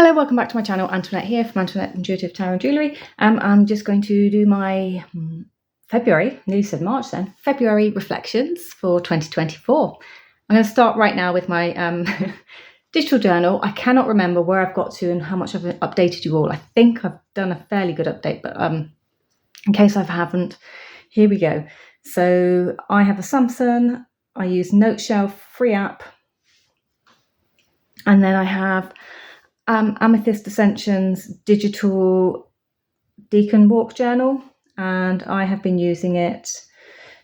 Hello, welcome back to my channel. Antoinette here from Antoinette Intuitive Tarot and Jewellery. I'm just going to do my February, nearly said March then, February reflections for 2024. I'm going to start right now with my digital journal. I cannot remember where I've got to and how much I've updated you all. I think I've done a fairly good update, but in case I haven't, here we go. So I have a Samsung, I use Noteshelf, free app, and then I have Amethyst Ascension's digital Deacon Walk journal, and I have been using it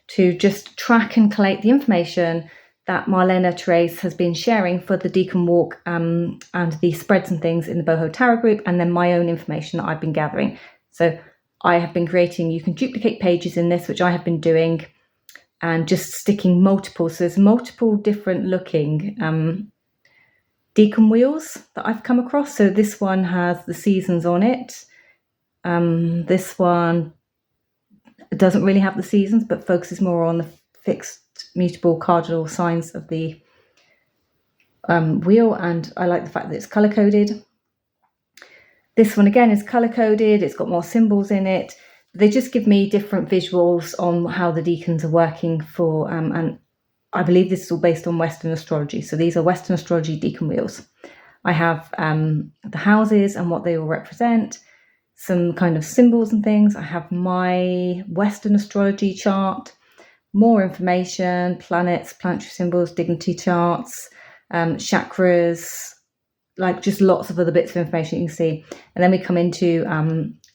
to just track and collate the information that Marlena Therese has been sharing for the Deacon Walk and the spreads and things in the Boho Tarot group, and then my own information that I've been gathering. So I have been creating, you can duplicate pages in this, which I have been doing, and just sticking multiple. So there's multiple different looking Deacon wheels that I've come across. So this one has the seasons on it. This one doesn't really have the seasons, but focuses more on the fixed, mutable, cardinal signs of the wheel. And I like the fact that it's color coded. This one again is color coded. It's got more symbols in it. They just give me different visuals on how the deacons are working for, and I believe this is all based on Western astrology. So these are Western astrology deacon wheels. I have the houses and what they all represent, some kind of symbols and things. I have my Western astrology chart, more information, planets, planetary symbols, dignity charts, chakras, like just lots of other bits of information you can see. And then we come into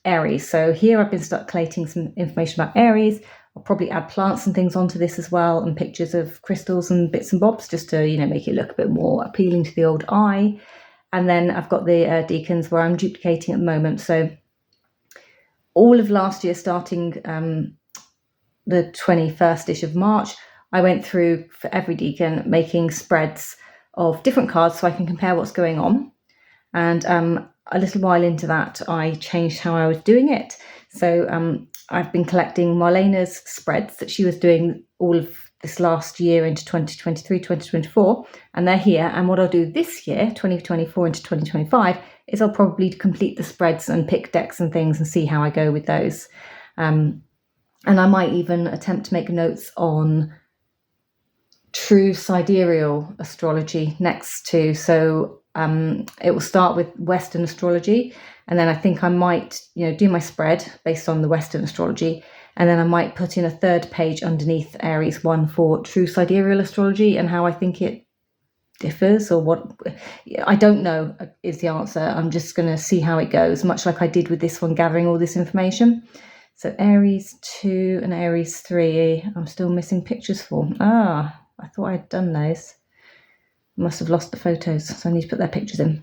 Aries. So here I've been collating some information about Aries. I'll probably add plants and things onto this as well, and pictures of crystals and bits and bobs, just to, make it look a bit more appealing to the old eye. And then I've got the deacons where I'm duplicating at the moment. So all of last year, starting the 21st-ish of March, I went through for every deacon making spreads of different cards so I can compare what's going on. And a little while into that, I changed how I was doing it. So I've been collecting Marlena's spreads that she was doing all of this last year into 2023, 2024, and they're here. And what I'll do this year, 2024 into 2025, is I'll probably complete the spreads and pick decks and things and see how I go with those. And I might even attempt to make notes on true sidereal astrology next to. So it will start with Western astrology, and then I think I might, do my spread based on the Western astrology, and then I might put in a third page underneath Aries one for true sidereal astrology and how I think it differs, or what. I don't know is the answer. I'm just going to see how it goes, much like I did with this one, gathering all this information. So Aries 2 and Aries 3, I'm still missing pictures for. I thought I'd done those. Must have lost the photos, so I need to put their pictures in.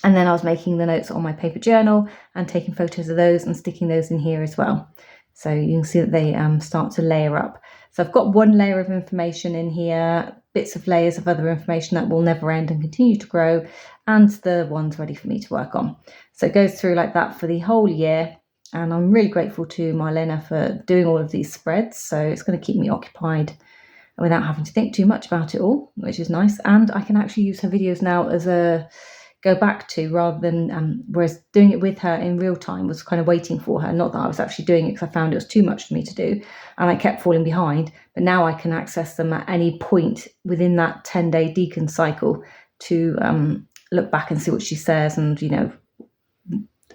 And then I was making the notes on my paper journal and taking photos of those and sticking those in here as well. So you can see that they start to layer up. So I've got one layer of information in here, bits of layers of other information that will never end and continue to grow, and the ones ready for me to work on. So it goes through like that for the whole year. And I'm really grateful to Marlena for doing all of these spreads. So it's going to keep me occupied without having to think too much about it all, which is nice. And I can actually use her videos now as a go back to, rather than whereas doing it with her in real time was kind of waiting for her. Not that I was actually doing it because I found it was too much for me to do and I kept falling behind, but now I can access them at any point within that 10-day deacon cycle to look back and see what she says, and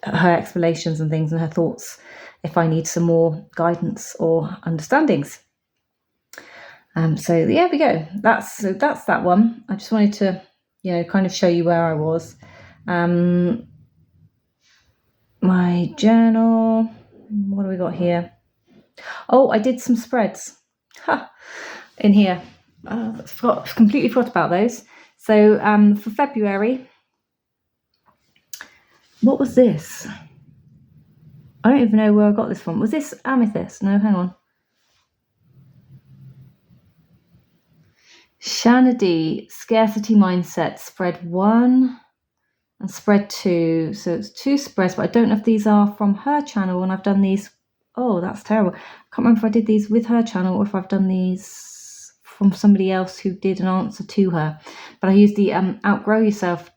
her explanations and things and her thoughts if I need some more guidance or understandings. So there we go. That's that one. I just wanted to, kind of show you where I was. My journal. What do we got here? Oh, I did some spreads in here. Completely forgot about those. So for February, what was this? I don't even know where I got this from. Was this amethyst? No, hang on. Shanadi, scarcity mindset, spread 1 and spread 2. So it's 2 spreads, but I don't know if these are from her channel and I've done these. Oh, that's terrible. I can't remember if I did these with her channel or if I've done these from somebody else who did an answer to her. But I used the Outgrow Yourself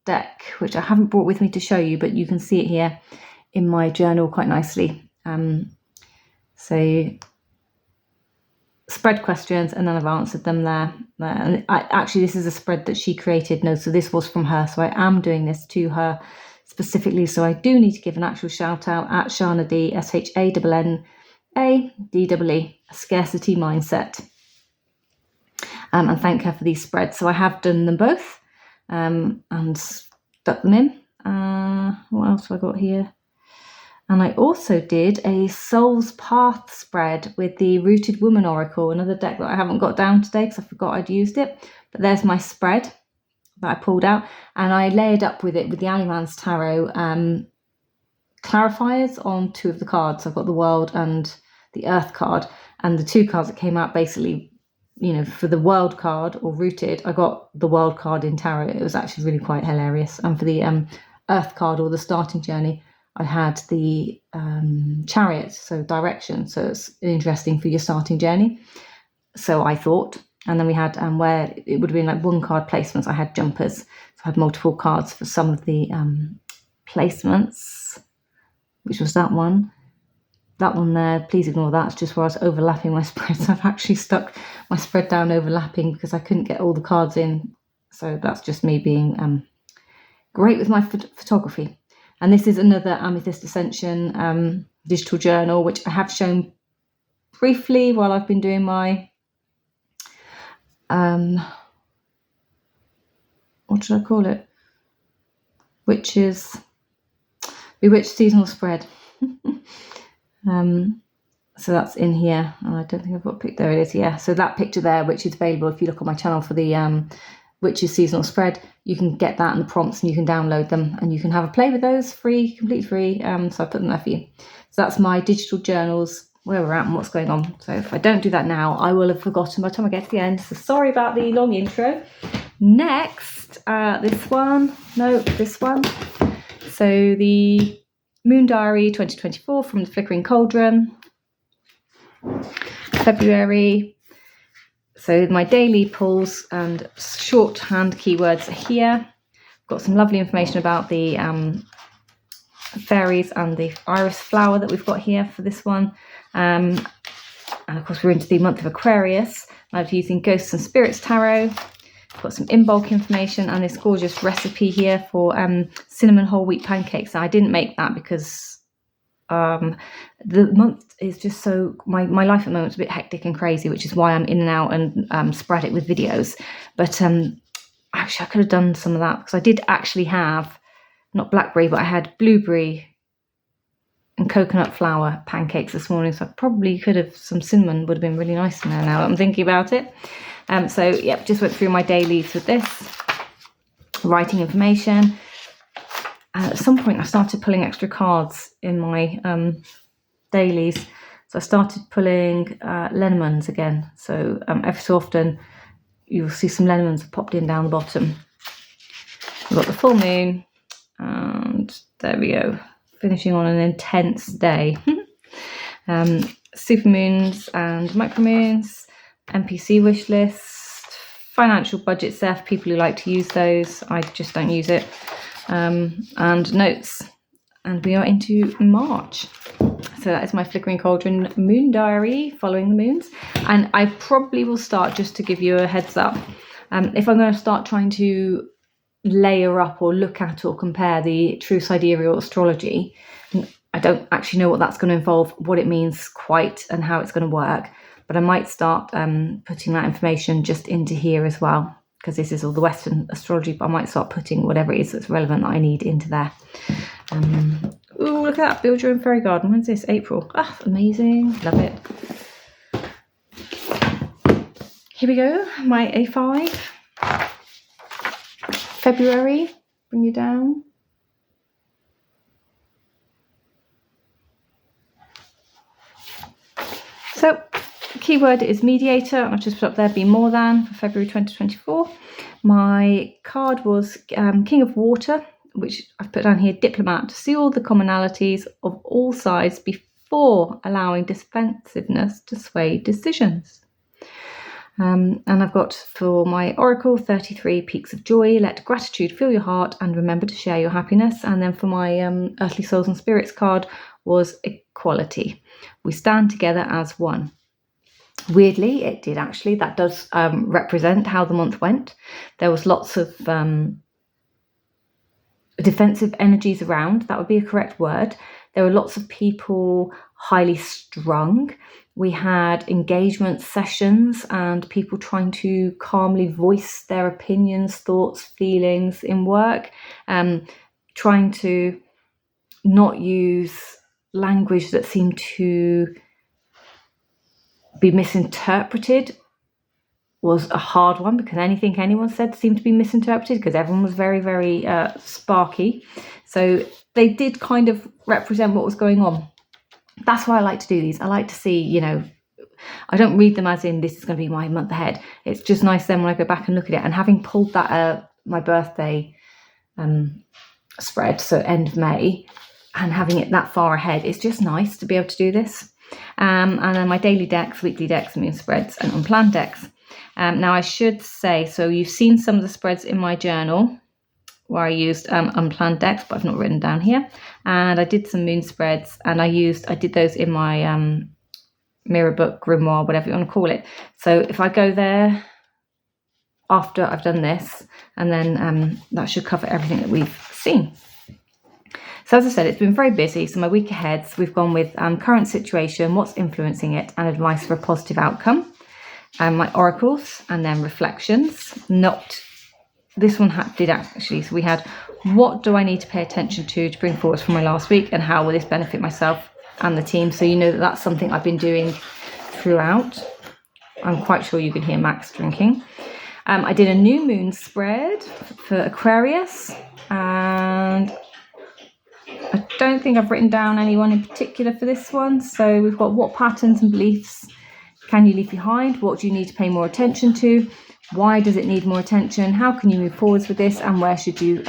deck, which I haven't brought with me to show you, but you can see it here in my journal quite nicely. So spread questions, and then I've answered them there. And actually, this is a spread that she created. No, so this was from her. So I am doing this to her specifically. So I do need to give an actual shout out at Shana D, SHANNADEE, a scarcity mindset. And thank her for these spreads. So I have done them both and stuck them in. What else have I got here? And I also did a Soul's Path spread with the Rooted Woman Oracle, another deck that I haven't got down today because I forgot I'd used it. But there's my spread that I pulled out, and I layered up with it with the Alleyman's Tarot clarifiers on 2 of the cards. I've got the World and the Earth card, and the 2 cards that came out basically, you know, for the World card or Rooted, I got the World card in Tarot. It was actually really quite hilarious. And for the Earth card or the Starting Journey, I had the Chariot, so direction. So it's interesting for your starting journey. So I thought. And then we had where it would have been like 1 card placements, I had jumpers. So I had multiple cards for some of the placements, which was that one. That one there, please ignore that. It's just where I was overlapping my spread. So I've actually stuck my spread down overlapping because I couldn't get all the cards in. So that's just me being great with my photography. And this is another Amethyst Ascension digital journal, which I have shown briefly while I've been doing my, what should I call it? Bewitched seasonal spread. So that's in here. And I don't think I've got a pic. There it is. Yeah. So that picture there, which is available if you look on my channel for the Witch's seasonal spread, you can get that and the prompts, and you can download them and you can have a play with those free, completely free. So I put them there for you. So that's my digital journals, where we're at and what's going on. So if I don't do that now, I will have forgotten by the time I get to the end. So sorry about the long intro. Next, this one. So the Moon Diary 2024 from the FlickeringCauldron, February. So my daily pulls and shorthand keywords are here. Got some lovely information about the fairies and the iris flower that we've got here for this one. And of course, we're into the month of Aquarius. I'm using Ghosts and Spirits Tarot. Got some in bulk information and this gorgeous recipe here for cinnamon whole wheat pancakes. Now, I didn't make that because the month is just so, my life at the moment is a bit hectic and crazy, which is why I'm in and out and spread it with videos. But actually, I could have done some of that because I did actually have, not blackberry, but I had blueberry and coconut flour pancakes this morning. So I probably could have, some cinnamon would have been really nice in there now that I'm thinking about it. So yeah, just went through my dailies with this, writing information. And at some point I started pulling extra cards in my dailies. So I started pulling lenormands again. So every so often you'll see some lenormands have popped in down the bottom. We've got the full moon, and there we go, finishing on an intense day. Supermoons and micromoons, NPC wish list, financial budget set for people who like to use those. I just don't use it. And notes. And we are into March. So that is my FlickeringCauldron Moon Diary, following the moons. And I probably will start, just to give you a heads up, if I'm going to start trying to layer up or look at or compare the true sidereal astrology, I don't actually know what that's going to involve, what it means quite, and how it's going to work. But I might start putting that information just into here as well, because this is all the Western astrology, but I might start putting whatever it is that's relevant that I need into there. Ooh, look at that, Build Your Own Fairy Garden. When's this? April. Ah, amazing. Love it. Here we go, my A5. February, bring you down. So, keyword is mediator. I've just put up there, be more than, for February 2024. My card was King of Water, which I've put down here, diplomat, to see all the commonalities of all sides before allowing defensiveness to sway decisions. And I've got for my oracle 33 peaks of joy. Let gratitude fill your heart and remember to share your happiness. And then for my earthly souls and spirits card was equality. We stand together as one. Weirdly, it did actually. That does represent how the month went. There was lots of defensive energies around. That would be a correct word. There were lots of people highly strung. We had engagement sessions and people trying to calmly voice their opinions, thoughts, feelings in work, trying to not use language that seemed to be misinterpreted was a hard one, because anything anyone said seemed to be misinterpreted because everyone was very, very sparky. So they did kind of represent what was going on. That's why I like to do these. I like to see, I don't read them as in this is going to be my month ahead. It's just nice then when I go back and look at it, and having pulled that my birthday spread, so end of May, and having it that far ahead, it's just nice to be able to do this. And then my daily decks, weekly decks, moon spreads, and unplanned decks. Now I should say, so you've seen some of the spreads in my journal where I used unplanned decks, but I've not written down here. And I did some moon spreads, and I did those in my mirror book, grimoire, whatever you want to call it. So if I go there after I've done this, and then that should cover everything that we've seen. So as I said, it's been very busy. So my week ahead, we've gone with current situation, what's influencing it, and advice for a positive outcome. My oracles, and then reflections. This one did actually. So we had, what do I need to pay attention to bring forward from my last week, and how will this benefit myself and the team? So you know that's something I've been doing throughout. I'm quite sure you can hear Max drinking. I did a new moon spread for Aquarius, and I don't think I've written down anyone in particular for this one. So we've got, what patterns and beliefs can you leave behind? What do you need to pay more attention to? Why does it need more attention? How can you move forwards with this? And where should you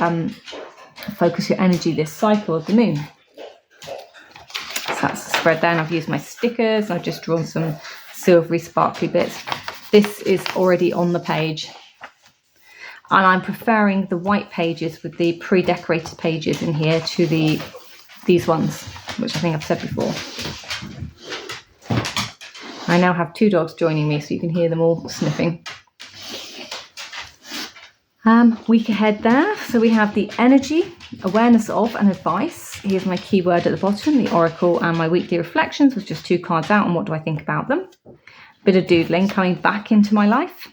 focus your energy this cycle of the moon? So that's the spread there. And I've used my stickers. I've just drawn some silvery sparkly bits. This is already on the page. And I'm preferring the white pages with the pre-decorated pages in here to these ones, which I think I've said before. I now have 2 dogs joining me, so you can hear them all sniffing. Week ahead there. So we have the energy, awareness of, and advice. Here's my keyword at the bottom, the oracle, and my weekly reflections with just 2 cards out, and what do I think about them. Bit of doodling coming back into my life.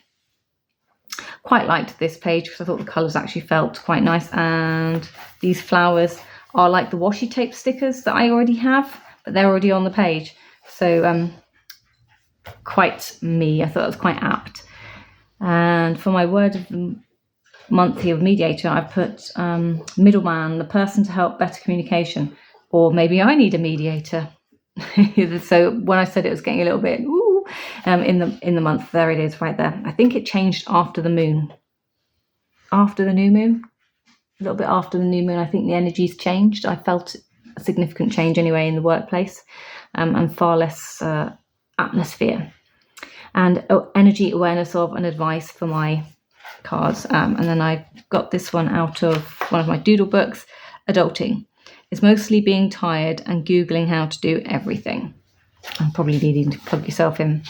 Quite liked this page because I thought the colours actually felt quite nice, and these flowers are like the washi tape stickers that I already have, but they're already on the page. So quite me. I thought that was quite apt. And for my word of the month here, mediator, I put middleman, the person to help better communication, or maybe I need a mediator. So when I said it was getting a little bit in the month, there it is right there. I think it changed after the moon, after the new moon, a little bit after the new moon. I think the energies changed. I felt a significant change anyway in the workplace, and far less atmosphere. And energy, awareness of, and advice for my cards. And then I got this one out of one of my doodle books. Adulting is mostly being tired and Googling how to do everything. I'm probably needing to plug yourself in.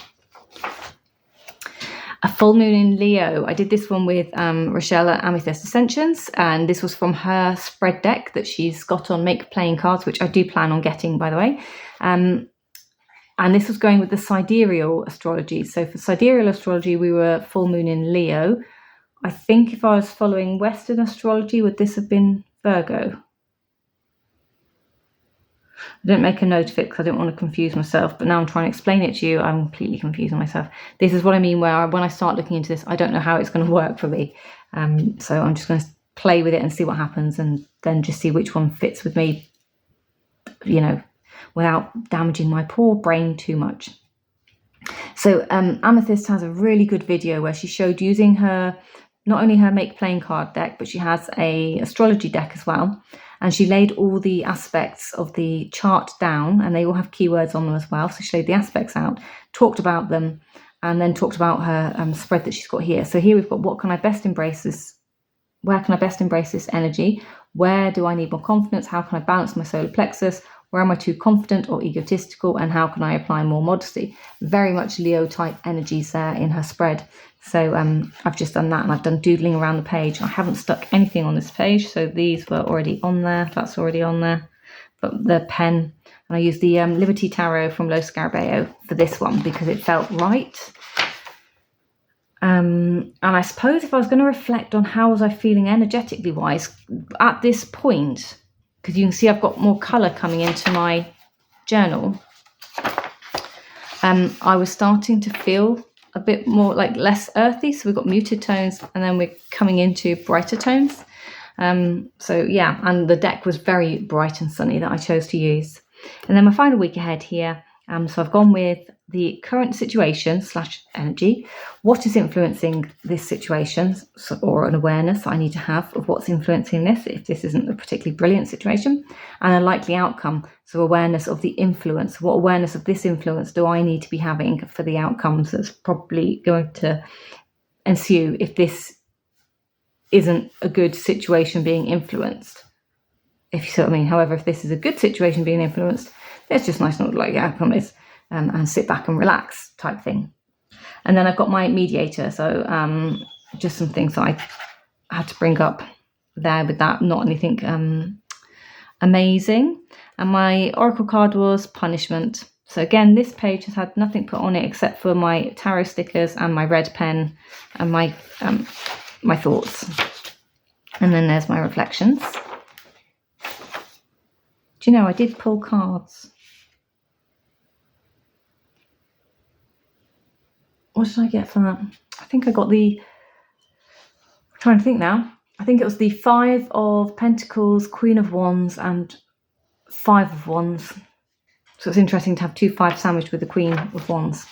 A full moon in Leo. I did this one with Rochelle at Amethyst Ascensions, and this was from her spread deck that she's got on Make Playing Cards, which I do plan on getting, by the way. And this was going with the sidereal astrology. So for sidereal astrology, we were full moon in Leo. I think if I was following Western astrology, would this have been Virgo? I didn't make a note of it because I didn't want to confuse myself, but now I'm trying to explain it to you. I'm completely confusing myself. This is what I mean when I start looking into this, I don't know how it's going to work for me. So I'm just going to play with it and see what happens, and then just see which one fits with me, without damaging my poor brain too much. So Amethyst has a really good video where she showed using not only her Make Playing card deck, but she has a astrology deck as well. And she laid all the aspects of the chart down, and they all have keywords on them as well. So she laid the aspects out, talked about them, and then talked about her spread that she's got here. So here we've got, what can I best embrace this? Where can I best embrace this energy? Where do I need more confidence? How can I balance my solar plexus? Where am I too confident or egotistical? And how can I apply more modesty? Very much Leo type energies there in her spread. So I've just done that, and I've done doodling around the page. I haven't stuck anything on this page, so these were already on there. That's already on there. But the pen, and I used the Liberty Tarot from Lo Scarabeo for this one because it felt right. And I suppose if I was going to reflect on how was I feeling energetically wise at this point, because you can see I've got more colour coming into my journal, I was starting to feel a bit more like less earthy. So we've got muted tones, and then we're coming into brighter tones. So yeah, and the deck was very bright and sunny that I chose to use. And then my final week ahead here. So I've gone with the current situation / energy. What is influencing this situation, or an awareness I need to have of what's influencing this, if this isn't a particularly brilliant situation, and a likely outcome. So awareness of the influence. What awareness of this influence do I need to be having for the outcomes that's probably going to ensue if this isn't a good situation being influenced? If you see what I mean. However, if this is a good situation being influenced, it's just nice not to like the outcome is and sit back and relax type thing. And then I've got my mediator. So just some things that I had to bring up there with that, not anything amazing. And my oracle card was punishment. So again, this page has had nothing put on it except for my tarot stickers and my red pen and my thoughts. And then there's my reflections. Do you know, I did pull cards. What did I get for that? I think I got I'm trying to think now. I think it was the 5 of Pentacles, Queen of Wands, and 5 of Wands. So it's interesting to have 2 5s sandwiched with the Queen of Wands.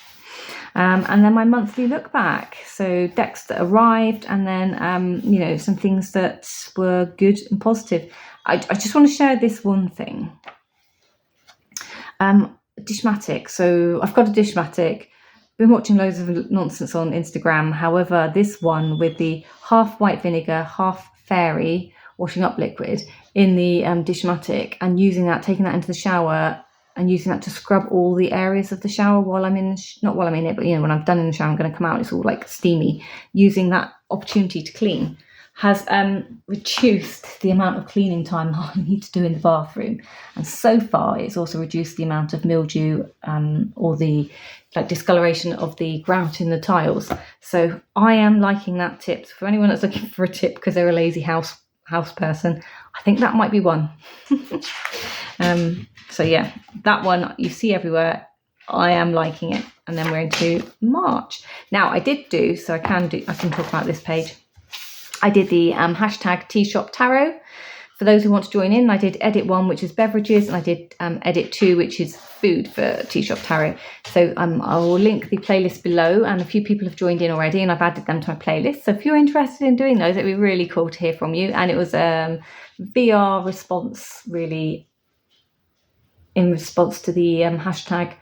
And then my monthly look back. So decks that arrived, and then, some things that were good and positive. I just want to share this one thing. Dishmatic. So I've got a Dishmatic. Been watching loads of nonsense on Instagram. However, this one with the half white vinegar, half fairy washing up liquid in the Dishmatic, and using that, taking that into the shower and using that to scrub all the areas of the shower while I'm in, not while I'm in it, but when I'm done in the shower, I'm going to come out, it's all like steamy. Using that opportunity to clean has reduced the amount of cleaning time I need to do in the bathroom. And so far, it's also reduced the amount of mildew or the discoloration of the grout in the tiles. So I am liking that tip. So for anyone that's looking for a tip because they're a lazy house person, I think that might be one. So yeah, that one you see everywhere. I am liking it. And then we're into March. Now I did do, so I can talk about this page. I did the hashtag Tea Shop Tarot. For those who want to join in, I did edit 1, which is beverages, and I did edit 2, which is food for Tea Shop Tarot. So I will link the playlist below, and a few people have joined in already, and I've added them to my playlist. So if you're interested in doing those, it'd be really cool to hear from you. And it was VR response, really, in response to the hashtag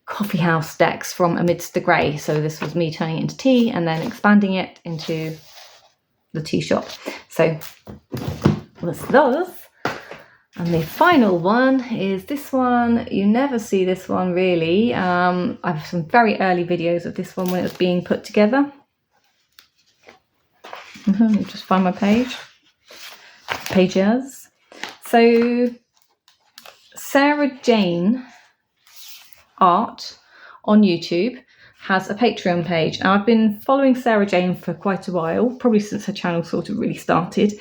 coffee house decks from Amidst the Grey. So this was me turning it into tea and then expanding it into the tea shop. So that's those. And the final one is this one. You never see this one really. I have some very early videos of this one when it was being put together. Let me just find my pages. So Sarah Jane Art on YouTube has a Patreon page. Now, I've been following Sarah Jane for quite a while, probably since her channel sort of really started.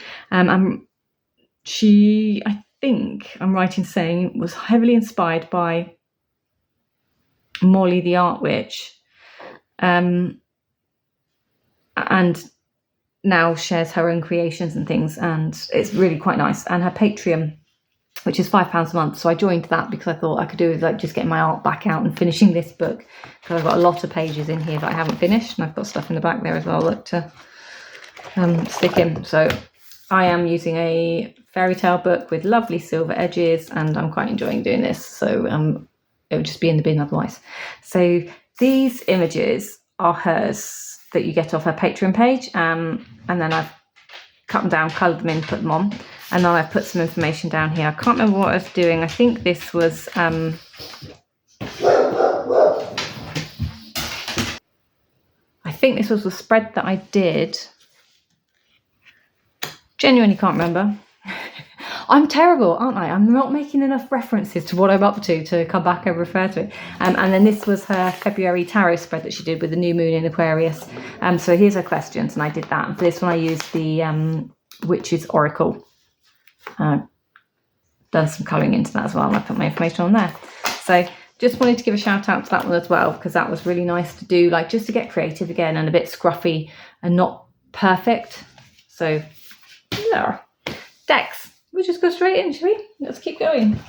She, I think I'm right in saying, was heavily inspired by Molly the Art Witch, and now shares her own creations and things, and it's really quite nice. And her Patreon, which is £5 a month. So I joined that because I thought I could do with just getting my art back out and finishing this book, because I've got a lot of pages in here that I haven't finished, and I've got stuff in the back there as well that to stick in. So I am using a fairy tale book with lovely silver edges, and I'm quite enjoying doing this. So it would just be in the bin otherwise. So these images are hers that you get off her Patreon page, and then I've cut them down, coloured them in, put them on, and then I've put some information down here. I can't remember what I was doing. I think this was the spread that I did. Genuinely can't remember. I'm terrible, aren't I? I'm not making enough references to what I'm up to come back and refer to it. And then this was her February tarot spread that she did with the new moon in Aquarius. So here's her questions, and I did that. And for this one, I used the Witch's Oracle. Done some colouring into that as well, and I put my information on there. So just wanted to give a shout out to that one as well, because that was really nice to do, like just to get creative again and a bit scruffy and not perfect. So yeah, decks. We'll just go straight in, shall we? Let's keep going.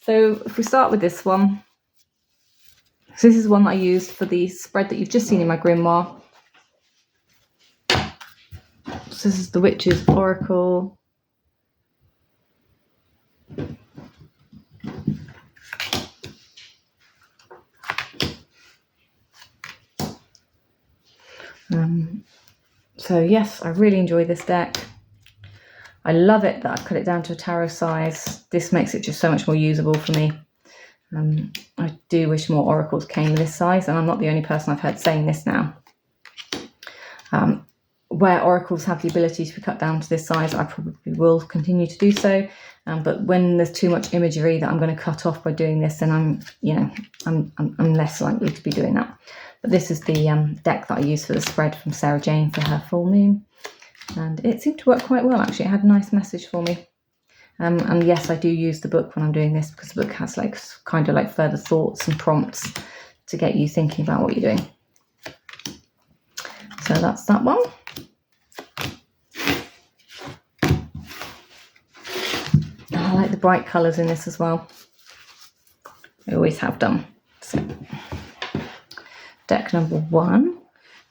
So if we start with this one. So this is one that I used for the spread that you've just seen in my grimoire. So this is the Witch's Oracle. So yes, I really enjoy this deck. I love it that I've cut it down to a tarot size. This makes it just so much more usable for me. I do wish more oracles came this size, and I'm not the only person I've heard saying this now. Where oracles have the ability to be cut down to this size, I probably will continue to do so. But when there's too much imagery that I'm going to cut off by doing this, then I'm less likely to be doing that. But this is the deck that I used for the spread from Sarah Jane for her full moon. And it seemed to work quite well, actually. It had a nice message for me. And yes, I do use the book when I'm doing this, because the book has like kind of like further thoughts and prompts to get you thinking about what you're doing. So that's that one. I like the bright colours in this as well. I always have done. So deck number 1.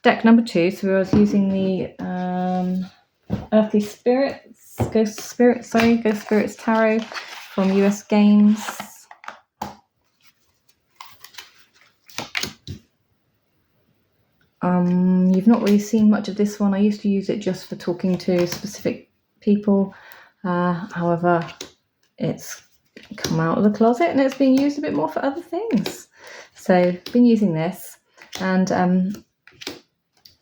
Deck number 2, so I was using the Earthly Spirits, Ghost Spirits Tarot from US Games. You've not really seen much of this one. I used to use it just for talking to specific people. However, it's come out of the closet and it's being used a bit more for other things. So I've been using this, and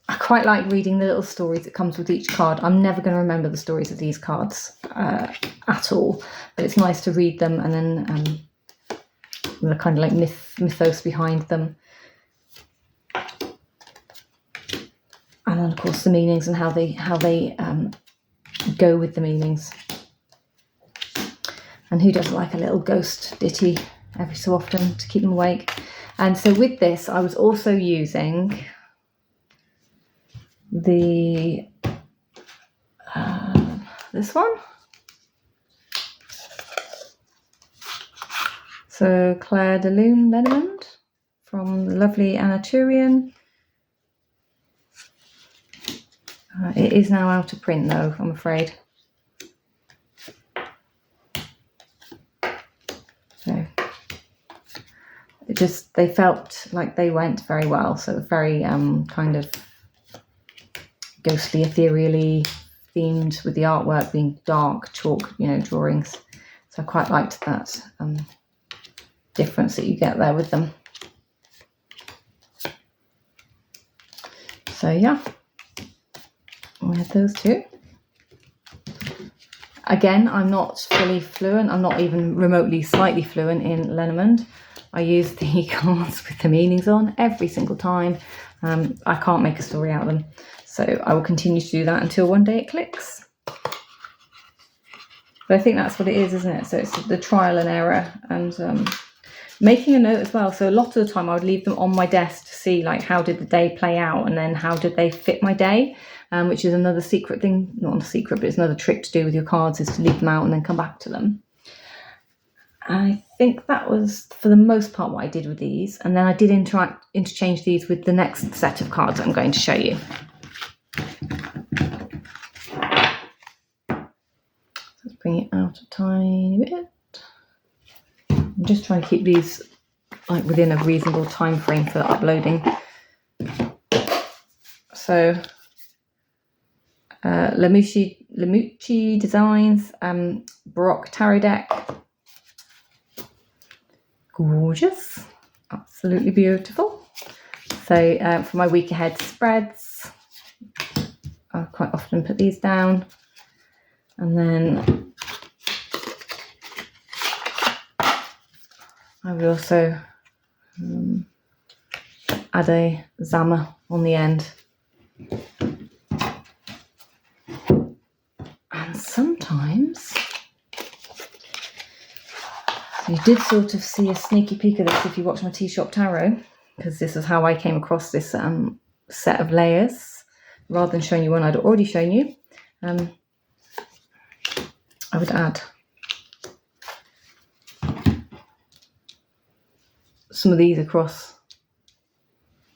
I quite like reading the little stories that comes with each card. I'm never going to remember the stories of these cards at all, but it's nice to read them, and then the kind of like mythos behind them, and then of course the meanings and how they go with the meanings. And who doesn't like a little ghost ditty every so often to keep them awake? And so with this, I was also using the this one. So Clair de Lune, Lenormand, from the lovely Anaturian. It is now out of print though, I'm afraid. So they felt like they went very well. So very kind of ghostly, ethereally themed, with the artwork being dark chalk, drawings. So I quite liked that difference that you get there with them. So yeah, we had those two. Again, I'm not fully fluent. I'm not even remotely slightly fluent in Lenormand. I use the cards with the meanings on every single time. I can't make a story out of them. So I will continue to do that until one day it clicks. But I think that's what it is, isn't it? So it's the trial and error, and making a note as well. So a lot of the time I would leave them on my desk to see like how did the day play out, and then how did they fit my day, which is another secret thing, not a secret, but it's another trick to do with your cards, is to leave them out and then come back to them. I think that was for the most part what I did with these, and then I did interchange these with the next set of cards I'm going to show you. Let's bring it out a tiny bit. I'm just trying to keep these like within a reasonable time frame for uploading. So Lamucci Designs Baroque tarot deck. Gorgeous, absolutely beautiful. So for my week ahead spreads, I quite often put these down, and then I would also add a zammer on the end. And sometimes, you did sort of see a sneaky peek of this if you watch my Tea Shop Tarot, because this is how I came across this set of layers. Rather than showing you one I'd already shown you, I would add some of these across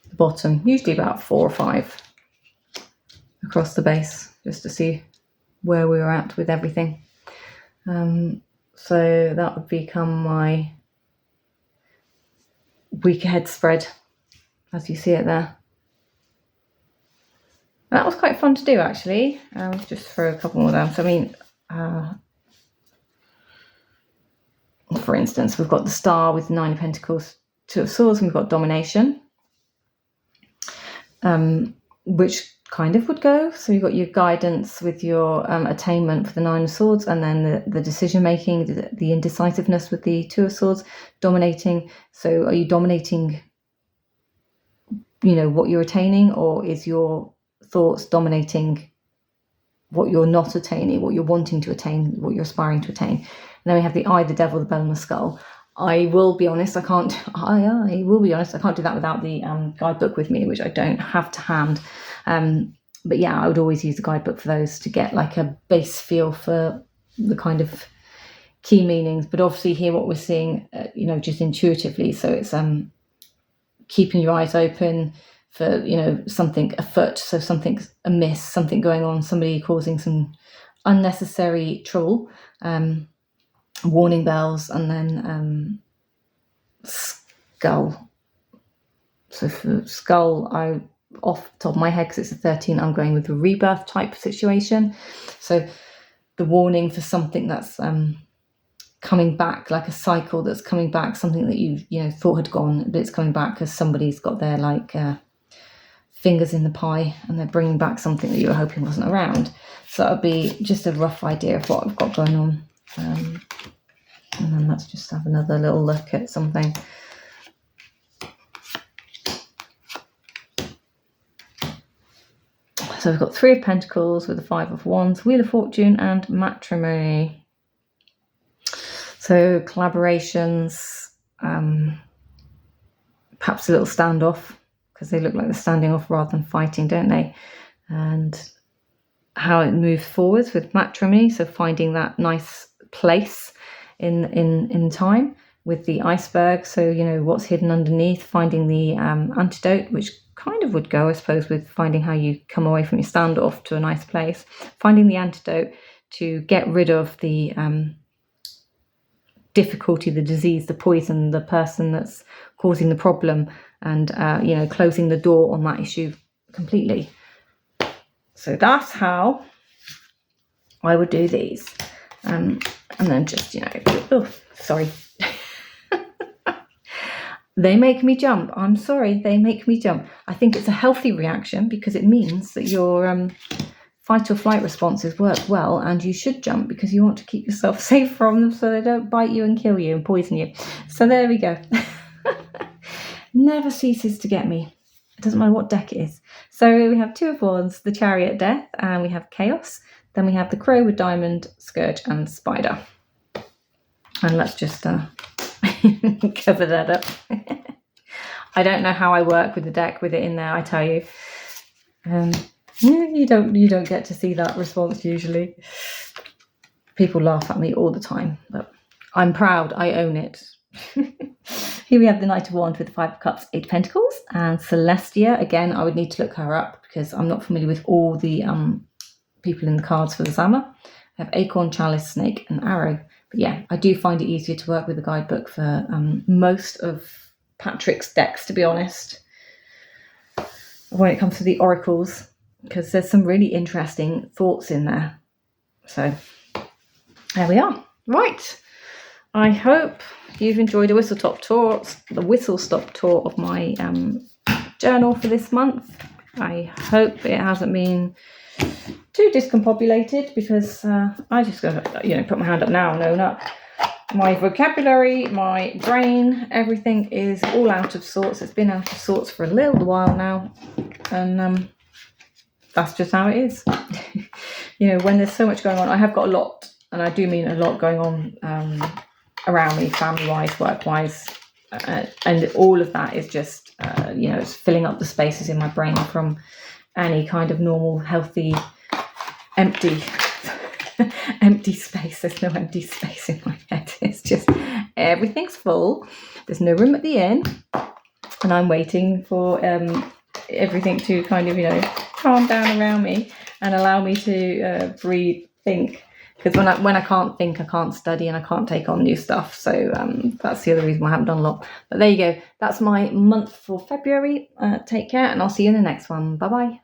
the bottom, usually about 4 or 5 across the base, just to see where we were at with everything. So that would become my week ahead spread, as you see it there. And that was quite fun to do, actually. Just throw a couple more down. So I mean, for instance, we've got the Star with 9 of Pentacles, 2 of Swords, and we've got Domination, which kind of would go. So you've got your guidance with your attainment for the 9 of Swords, and then the decision making, the indecisiveness with the 2 of Swords, dominating. So are you dominating, what you're attaining, or is your thoughts dominating what you're not attaining, what you're wanting to attain, what you're aspiring to attain? And then we have the Eye, the Devil, the Bell, and the Skull. I will be honest, I can't do that without the guidebook with me, which I don't have to hand. But yeah, I would always use the guidebook for those to get like a base feel for the kind of key meanings. But obviously here what we're seeing, just intuitively. So it's keeping your eyes open for, something afoot. So something's amiss, something going on, somebody causing some unnecessary trouble. Warning bells, and then skull. So for skull, off the top of my head, because it's a 13, I'm going with a rebirth type situation. So the warning for something that's coming back, like a cycle that's coming back, something that you thought had gone, but it's coming back because somebody's got their fingers in the pie, and they're bringing back something that you were hoping wasn't around. So that would be just a rough idea of what I've got going on. And then let's just have another little look at something. So we've got 3 of Pentacles with the 5 of Wands, Wheel of Fortune, and Matrimony. So collaborations, perhaps a little standoff, because they look like they're standing off rather than fighting, don't they? And how it moves forwards with matrimony, so finding that nice place in time with the iceberg. So what's hidden underneath, finding the antidote, which kind of would go, I suppose, with finding how you come away from your standoff to a nice place, finding the antidote to get rid of the difficulty, the disease, the poison, the person that's causing the problem, and closing the door on that issue completely. So that's how I would do these. And then just, sorry. They make me jump. I'm sorry, they make me jump. I think it's a healthy reaction, because it means that your fight or flight responses work well, and you should jump because you want to keep yourself safe from them so they don't bite you and kill you and poison you. So there we go. Never ceases to get me. It doesn't matter what deck it is. So we have 2 of Wands, the Chariot, Death, and we have Chaos. Then we have the Crow with Diamond, Scourge, and Spider. And let's just cover that up. I don't know how I work with the deck with it in there, I tell you. You don't get to see that response usually. People laugh at me all the time, but I'm proud, I own it. Here we have the Knight of Wands with the 5 of Cups, 8 of Pentacles, and Celestia. Again, I would need to look her up because I'm not familiar with all the people in the cards for the Zammer. I have Acorn, Chalice, Snake, and Arrow. But yeah, I do find it easier to work with the guidebook for most of Patrick's decks, to be honest, when it comes to the oracles, because there's some really interesting thoughts in there. So there we are. Right. I hope you've enjoyed the whistle-stop tour of my journal for this month. I hope it hasn't been too discombobulated, because I just got to, put my hand up now and own up. My vocabulary, my brain, everything is all out of sorts. It's been out of sorts for a little while now, and that's just how it is. When there's so much going on, I have got a lot, and I do mean a lot going on around me, family-wise, work-wise, and all of that is just, it's filling up the spaces in my brain from any kind of normal, healthy, empty space. There's no empty space in my head. It's just everything's full. There's no room at the end, and I'm waiting for everything to kind of calm down around me and allow me to breathe, think. Because when I can't think, I can't study, and I can't take on new stuff. So that's the other reason why I haven't done a lot. But there you go. That's my month for February. Take care, and I'll see you in the next one. Bye bye.